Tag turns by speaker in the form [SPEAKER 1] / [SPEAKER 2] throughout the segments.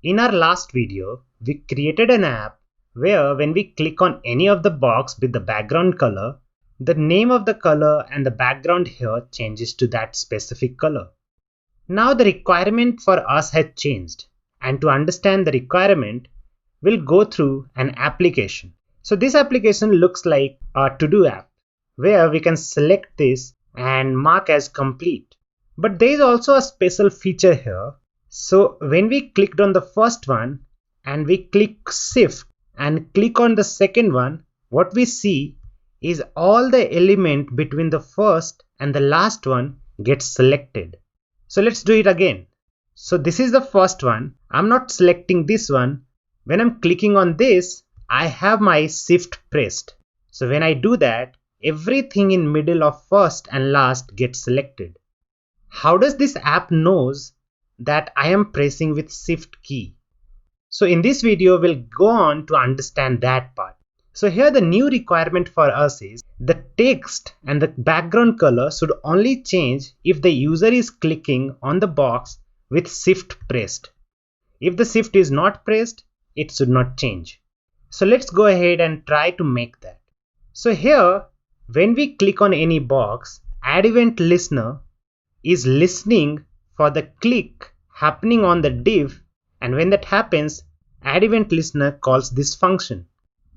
[SPEAKER 1] In our last video, we created an app where when we click on any of the box with the background color, the name of the color and the background here changes to that specific color. Now the requirement for us has changed, and to understand the requirement, we'll go through an application. So this application looks like a to-do app where we can select this and mark as complete. But there is also a special feature here. So when we clicked on the first one and we click shift and click on the second one, what we see is all the element between the first and the last one gets selected. So let's do it again. So this is the first one. I'm not selecting this one. When I'm clicking on this, I have my shift pressed. So when I do that, everything in middle of first and last gets selected. How does this app knows that I am pressing with shift key? So in this video, we'll go on to understand that part. So here the new requirement for us is the text and the background color should only change if the user is clicking on the box with shift pressed. If the shift is not pressed, it should not change. So let's go ahead and try to make that. So here, when we click on any box, add event listener is listening for the click happening on the div, and when that happens, add event listener calls this function.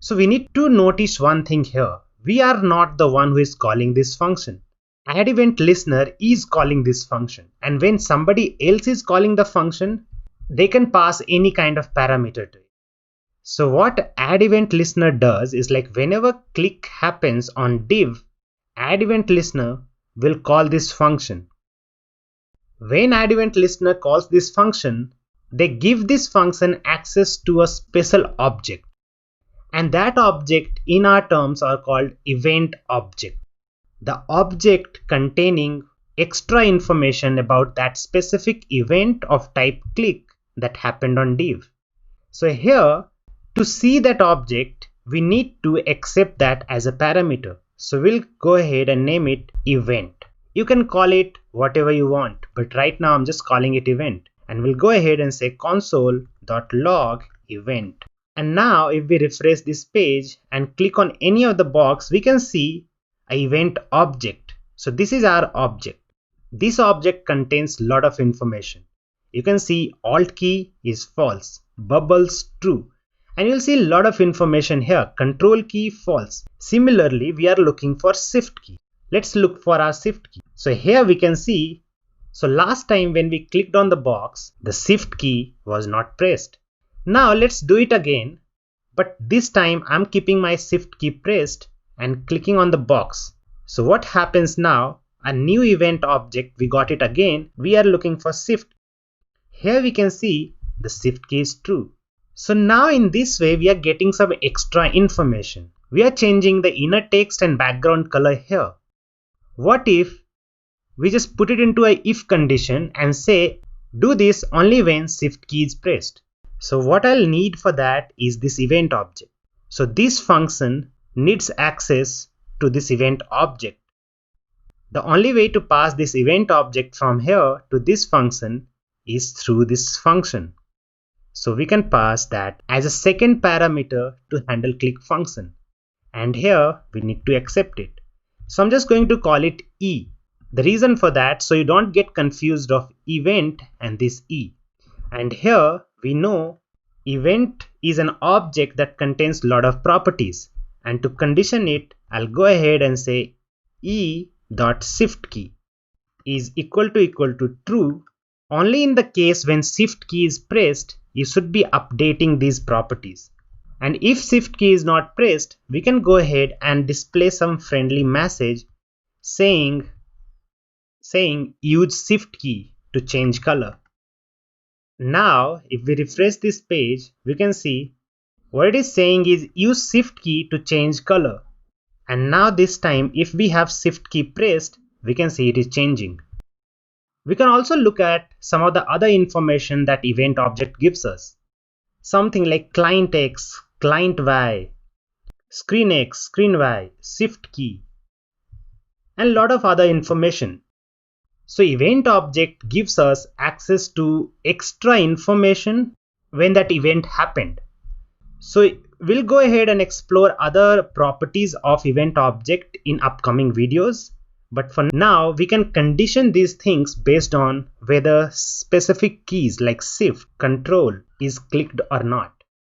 [SPEAKER 1] So we need to notice one thing here. We are not the one who is calling this function. Add event listener is calling this function, and when somebody else is calling the function, they can pass any kind of parameter to it. So what add event listener does is, like, whenever click happens on div, add event listener will call this function. When add event listener calls this function, they give this function access to a special object, and that object in our terms are called event object. The object containing extra information about that specific event of type click that happened on div. So here, to see that object, we need to accept that as a parameter. So we'll go ahead and name it event. You can call it whatever you want, but right now I'm just calling it event. And we'll go ahead and say console.log event. And now if we refresh this page and click on any of the box, we can see an event object. So this is our object. This object contains a lot of information. You can see alt key is false, bubbles true. And you'll see a lot of information here. Control key false. Similarly, we are looking for shift key. Let's look for our shift key. So here we can see, so last time when we clicked on the box, the shift key was not pressed. Now let's do it again, but this time I'm keeping my shift key pressed and clicking on the box. So what happens now? A new event object, we got it again. We are looking for shift. Here we can see the shift key is true. So now in this way we are getting some extra information. We are changing the inner text and background color here. What if we just put it into a if condition and say do this only when shift key is pressed? So what I'll need for that is this event object. So this function needs access to this event object. The only way to pass this event object from here to this function is through this function. So we can pass that as a second parameter to handle click function. And here we need to accept it. So I'm just going to call it E. The reason for that, so you don't get confused of event and this E. And here we know event is an object that contains a lot of properties. And to condition it, I'll go ahead and say E.shift_key is equal to true. Only in the case when shift key is pressed, you should be updating these properties. And if shift key is not pressed, we can go ahead and display some friendly message saying use shift key to change color. Now if we refresh this page, we can see what it is saying is use shift key to change color. And now this time if we have shift key pressed, we can see it is changing. We can also look at some of the other information that event object gives us. Something like client X, client Y, screen X, screen Y, shift key, and a lot of other information. So event object gives us access to extra information when that event happened. So we'll go ahead and explore other properties of event object in upcoming videos. But for now, we can condition these things based on whether specific keys like shift, control is clicked or not.